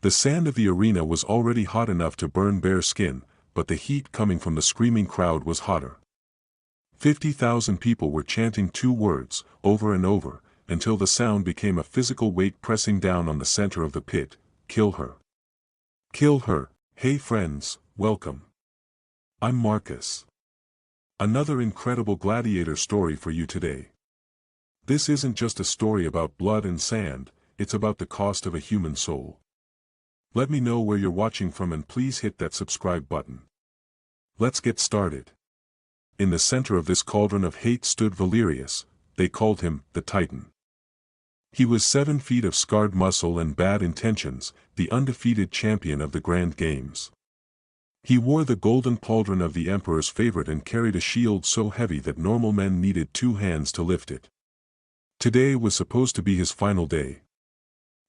The sand of the arena was already hot enough to burn bare skin, but the heat coming from the screaming crowd was hotter. 50,000 people were chanting two words, over and over, until the sound became a physical weight pressing down on the center of the pit: kill her. Kill her. Hey friends, welcome. I'm Marcus. Another incredible gladiator story for you today. This isn't just a story about blood and sand, it's about the cost of a human soul. Let me know where you're watching from and please hit that subscribe button. Let's get started. In the center of this cauldron of hate stood Valerius. They called him the Titan. He was 7 feet of scarred muscle and bad intentions, the undefeated champion of the Grand Games. He wore the golden pauldron of the emperor's favorite and carried a shield so heavy that normal men needed 2 hands to lift it. Today was supposed to be his final day.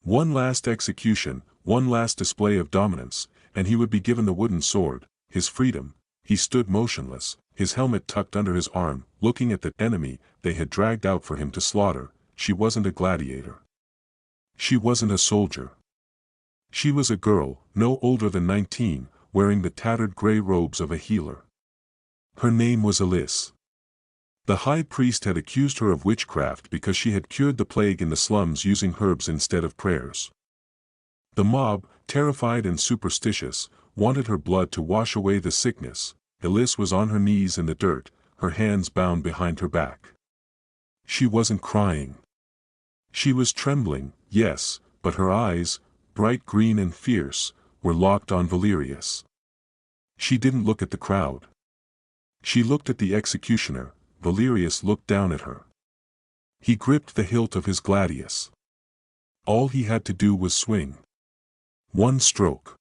One last execution, one last display of dominance, and he would be given the wooden sword, his freedom. He stood motionless, his helmet tucked under his arm, looking at the enemy they had dragged out for him to slaughter. She wasn't a gladiator. She wasn't a soldier. She was a girl, no older than 19, wearing the tattered gray robes of a healer. Her name was Alice. The high priest had accused her of witchcraft because she had cured the plague in the slums using herbs instead of prayers. The mob, terrified and superstitious, wanted her blood to wash away the sickness. Alice was on her knees in the dirt, her hands bound behind her back. She wasn't crying. She was trembling, yes, but her eyes, bright green and fierce, were locked on Valerius. She didn't look at the crowd. She looked at the executioner. Valerius looked down at her. He gripped the hilt of his gladius. All he had to do was swing. One stroke.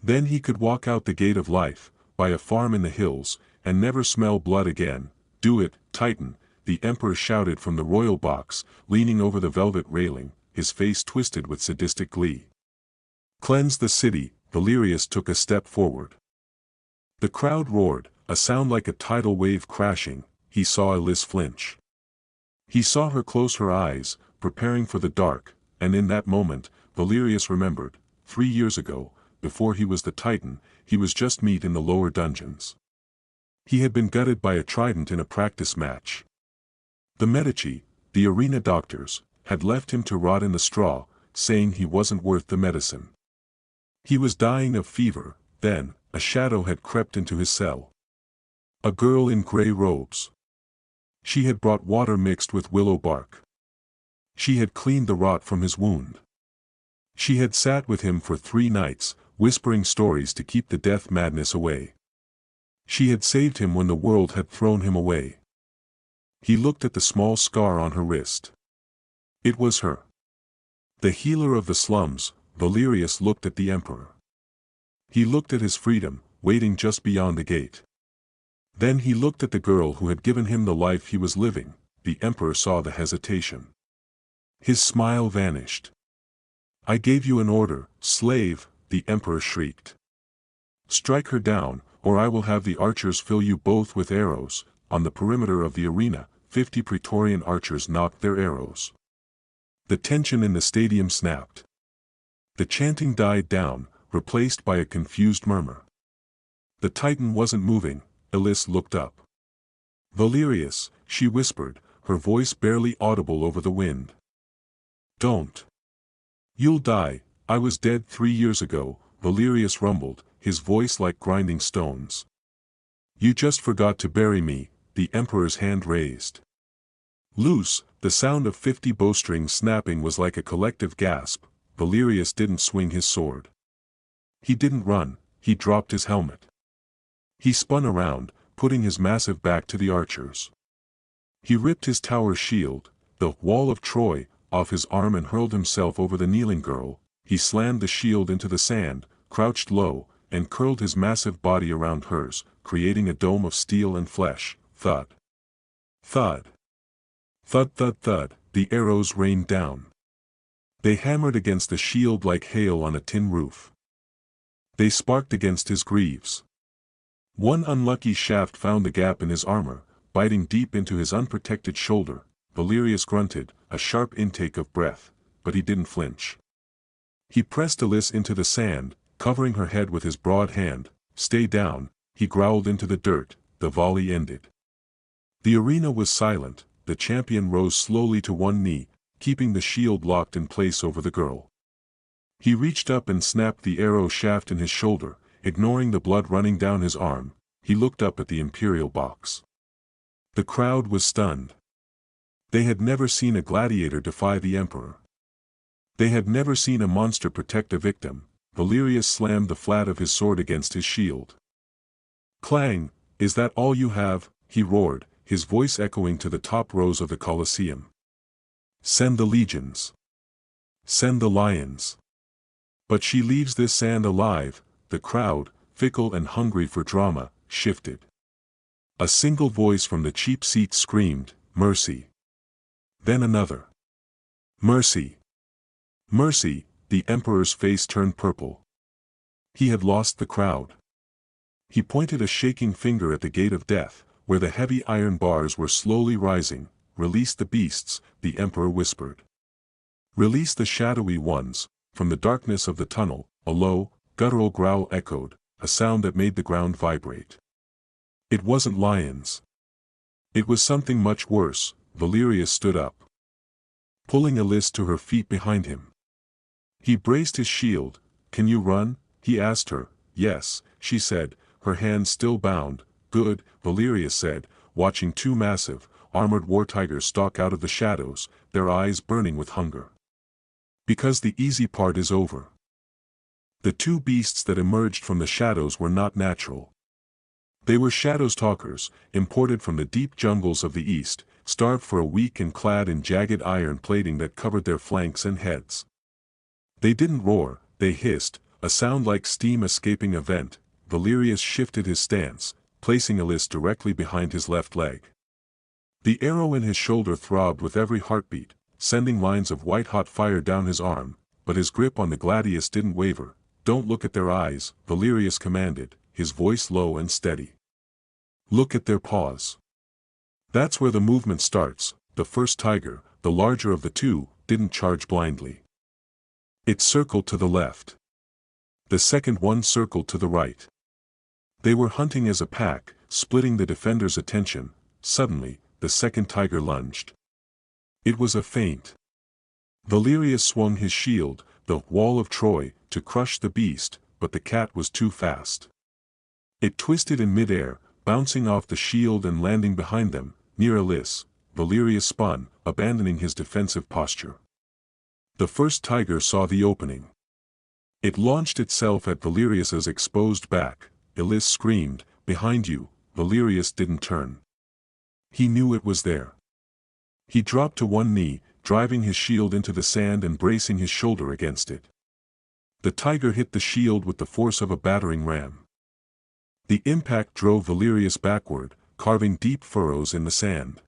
Then he could walk out the gate of life, buy a farm in the hills, and never smell blood again. Do it, Titan, the emperor shouted from the royal box, leaning over the velvet railing, his face twisted with sadistic glee. Cleanse the city. Valerius took a step forward. The crowd roared, a sound like a tidal wave crashing. He saw Alice flinch. He saw her close her eyes, preparing for the dark, and in that moment, Valerius remembered, 3 years ago, before he was the Titan, he was just meat in the lower dungeons. He had been gutted by a trident in a practice match. The Medici, the arena doctors, had left him to rot in the straw, saying he wasn't worth the medicine. He was dying of fever. Then, a shadow had crept into his cell. A girl in gray robes. She had brought water mixed with willow bark. She had cleaned the rot from his wound. She had sat with him for 3 nights, whispering stories to keep the death madness away. She had saved him when the world had thrown him away. He looked at the small scar on her wrist. It was her. The healer of the slums. Valerius looked at the emperor. He looked at his freedom, waiting just beyond the gate. Then he looked at the girl who had given him the life he was living. The emperor saw the hesitation. His smile vanished. I gave you an order, slave, the emperor shrieked. Strike her down, or I will have the archers fill you both with arrows. On the perimeter of the arena, 50 Praetorian archers knocked their arrows. The tension in the stadium snapped. The chanting died down, replaced by a confused murmur. The Titan wasn't moving. Alice looked up. Valerius, she whispered, her voice barely audible over the wind. Don't. You'll die. I was dead 3 years ago, Valerius rumbled, his voice like grinding stones. You just forgot to bury me. The emperor's hand raised. Loose, the sound of 50 bowstrings snapping was like a collective gasp. Valerius didn't swing his sword. He didn't run, he dropped his helmet. He spun around, putting his massive back to the archers. He ripped his tower shield, the wall of Troy, off his arm and hurled himself over the kneeling girl. He slammed the shield into the sand, crouched low, and curled his massive body around hers, creating a dome of steel and flesh. Thud. Thud. Thud thud thud, the arrows rained down. They hammered against the shield like hail on a tin roof. They sparked against his greaves. One unlucky shaft found a gap in his armor, biting deep into his unprotected shoulder. Valerius grunted, a sharp intake of breath, but he didn't flinch. He pressed Elis into the sand, covering her head with his broad hand. "Stay down," he growled into the dirt. The volley ended. The arena was silent. The champion rose slowly to one knee, keeping the shield locked in place over the girl. He reached up and snapped the arrow shaft in his shoulder, ignoring the blood running down his arm. He looked up at the imperial box. The crowd was stunned. They had never seen a gladiator defy the emperor. They had never seen a monster protect a victim. Valerius slammed the flat of his sword against his shield. "Clang! Is that all you have?" he roared, his voice echoing to the top rows of the Colosseum. "Send the legions. Send the lions. But she leaves this sand alive." The crowd, fickle and hungry for drama, shifted. A single voice from the cheap seat screamed, "Mercy!" Then another. "Mercy! Mercy!" The emperor's face turned purple. He had lost the crowd. He pointed a shaking finger at the gate of death, where the heavy iron bars were slowly rising. "Release the beasts," the emperor whispered. "Release the shadowy ones." From the darkness of the tunnel, a low, guttural growl echoed, a sound that made the ground vibrate. It wasn't lions. It was something much worse. Valerius stood up, pulling Elis to her feet behind him. He braced his shield. "Can you run?" he asked her. "Yes," she said, her hands still bound. "Good," Valerius said, watching two massive, armored war tigers stalk out of the shadows, their eyes burning with hunger. "Because the easy part is over." The two beasts that emerged from the shadows were not natural. They were shadow stalkers, imported from the deep jungles of the east, starved for a week and clad in jagged iron plating that covered their flanks and heads. They didn't roar, they hissed, a sound like steam escaping a vent. Valerius shifted his stance, placing Elis directly behind his left leg. The arrow in his shoulder throbbed with every heartbeat, sending lines of white-hot fire down his arm, but his grip on the gladius didn't waver. "Don't look at their eyes," Valerius commanded, his voice low and steady. "Look at their paws. That's where the movement starts." The first tiger, the larger of the two, didn't charge blindly. It circled to the left. The second one circled to the right. They were hunting as a pack, splitting the defender's attention. Suddenly, the second tiger lunged. It was a feint. Valerius swung his shield, the wall of Troy, to crush the beast, but the cat was too fast. It twisted in midair, bouncing off the shield and landing behind them, near Elis. Valerius spun, abandoning his defensive posture. The first tiger saw the opening. It launched itself at Valerius's exposed back. Elis screamed, "Behind you!" Valerius didn't turn. He knew it was there. He dropped to one knee, driving his shield into the sand and bracing his shoulder against it. The tiger hit the shield with the force of a battering ram. The impact drove Valerius backward, carving deep furrows in the sand.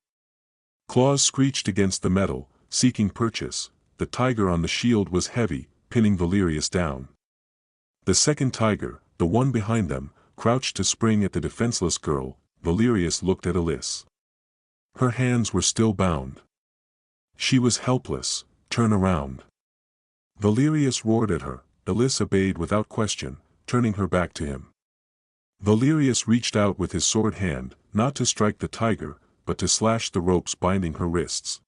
Claws screeched against the metal, seeking purchase. The tiger on the shield was heavy, pinning Valerius down. The second tiger, the one behind them, crouched to spring at the defenseless girl. Valerius looked at Elis. Her hands were still bound. She was helpless. "Turn around." Valerius roared at her. Elis obeyed without question, turning her back to him. Valerius reached out with his sword hand, not to strike the tiger, but to slash the ropes binding her wrists.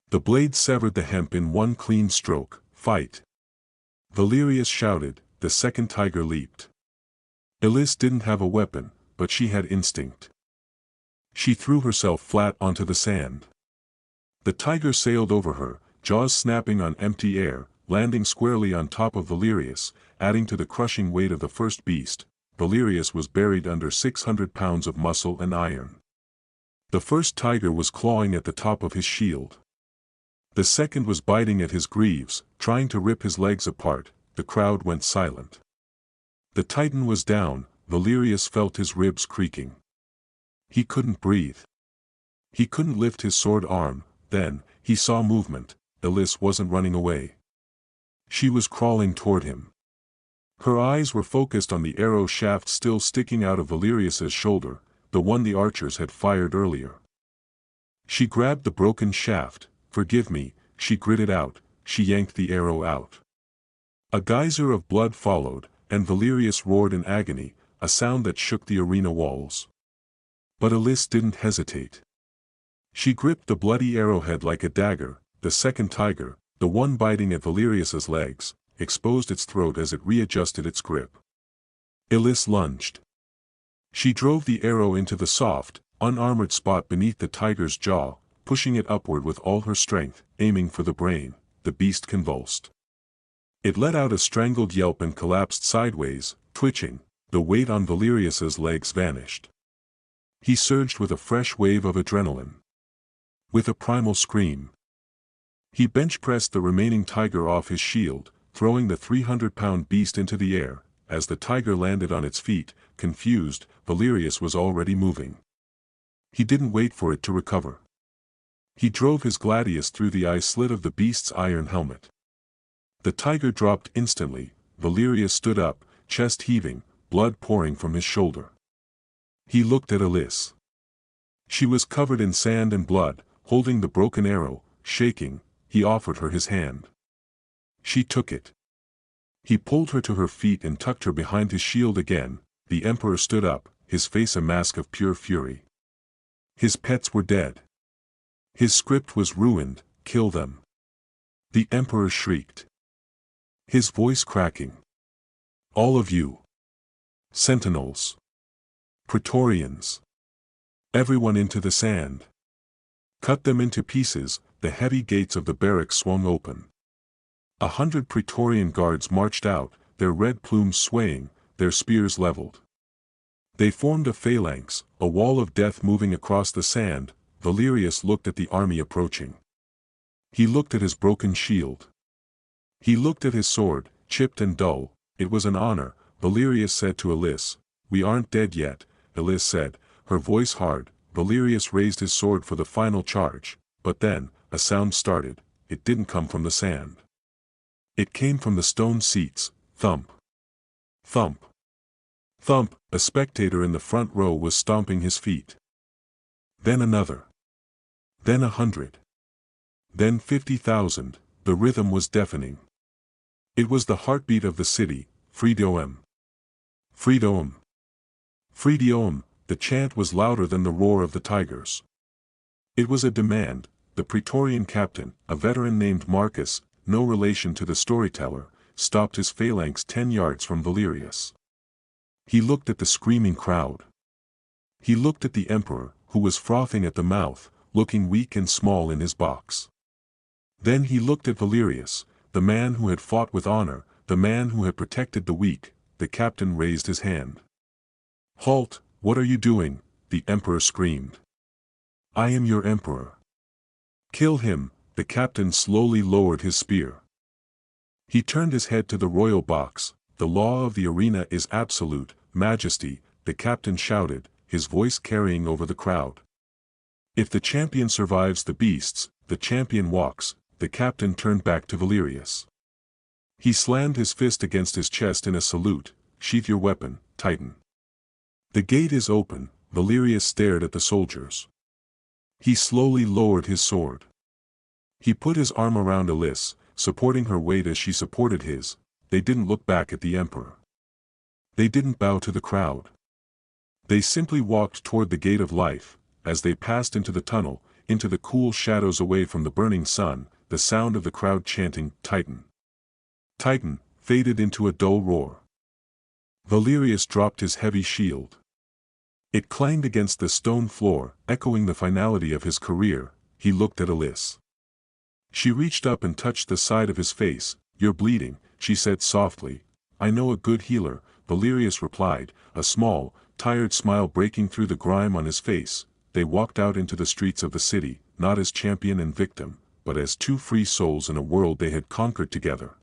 The blade severed the hemp in one clean stroke. "Fight!" Valerius shouted. The second tiger leaped. Elis didn't have a weapon, but she had instinct. She threw herself flat onto the sand. The tiger sailed over her, jaws snapping on empty air, landing squarely on top of Valerius, adding to the crushing weight of the first beast. Valerius was buried under 600 pounds of muscle and iron. The first tiger was clawing at the top of his shield. The second was biting at his greaves, trying to rip his legs apart. The crowd went silent. The titan was down. Valerius felt his ribs creaking. He couldn't breathe. He couldn't lift his sword arm. Then, he saw movement. Elis wasn't running away. She was crawling toward him. Her eyes were focused on the arrow shaft still sticking out of Valerius's shoulder, the one the archers had fired earlier. She grabbed the broken shaft. "Forgive me," she gritted out. She yanked the arrow out. A geyser of blood followed, and Valerius roared in agony, a sound that shook the arena walls. But Alice didn't hesitate. She gripped the bloody arrowhead like a dagger. The second tiger, the one biting at Valerius's legs, exposed its throat as it readjusted its grip. Alice lunged. She drove the arrow into the soft, unarmored spot beneath the tiger's jaw, pushing it upward with all her strength, aiming for the brain. The beast convulsed. It let out a strangled yelp and collapsed sideways, twitching. The weight on Valerius's legs vanished. He surged with a fresh wave of adrenaline. With a primal scream, he bench-pressed the remaining tiger off his shield, throwing the 300-pound beast into the air. As the tiger landed on its feet, confused, Valerius was already moving. He didn't wait for it to recover. He drove his gladius through the eye slit of the beast's iron helmet. The tiger dropped instantly. Valerius stood up, chest heaving, blood pouring from his shoulder. He looked at Alice. She was covered in sand and blood, holding the broken arrow, shaking. He offered her his hand. She took it. He pulled her to her feet and tucked her behind his shield again. The emperor stood up, his face a mask of pure fury. His pets were dead. His script was ruined. Kill them. The emperor shrieked, his voice cracking. All of you. Sentinels. Praetorians. Everyone into the sand. Cut them into pieces. The heavy gates of the barracks swung open. 100 Praetorian guards marched out, their red plumes swaying, their spears leveled. They formed a phalanx, a wall of death moving across the sand. Valerius looked at the army approaching. He looked at his broken shield. He looked at his sword, chipped and dull. It was an honor, Valerius said to Alice. We aren't dead yet, Alice said, her voice hard. Valerius raised his sword for the final charge, but then, a sound started. It didn't come from the sand. It came from the stone seats. Thump. Thump. Thump. A spectator in the front row was stomping his feet. Then another. Then 100. Then 50,000. The rhythm was deafening. It was the heartbeat of the city. Freedom. Freedom. Freedom. The chant was louder than the roar of the tigers. It was a demand. The Praetorian captain, a veteran named Marcus, no relation to the storyteller, stopped his phalanx 10 yards from Valerius. He looked at the screaming crowd. He looked at the emperor, who was frothing at the mouth, looking weak and small in his box. Then he looked at Valerius, the man who had fought with honor, the man who had protected the weak. The captain raised his hand. Halt, what are you doing? The emperor screamed. I am your emperor. Kill him. The captain slowly lowered his spear. He turned his head to the royal box. The law of the arena is absolute, majesty, the captain shouted, his voice carrying over the crowd. If the champion survives the beasts, the champion walks. The captain turned back to Valerius. He slammed his fist against his chest in a salute. Sheath your weapon, Titan. The gate is open. Valerius stared at the soldiers. He slowly lowered his sword. He put his arm around Alice, supporting her weight as she supported his. They didn't look back at the emperor. They didn't bow to the crowd. They simply walked toward the gate of life. As they passed into the tunnel, into the cool shadows away from the burning sun, the sound of the crowd chanting, Titan. Titan, faded into a dull roar. Valerius dropped his heavy shield. It clanged against the stone floor, echoing the finality of his career. He looked at Alice. She reached up and touched the side of his face. You're bleeding, she said softly. I know a good healer, Valerius replied, a small, tired smile breaking through the grime on his face. They walked out into the streets of the city, not as champion and victim, but as two free souls in a world they had conquered together.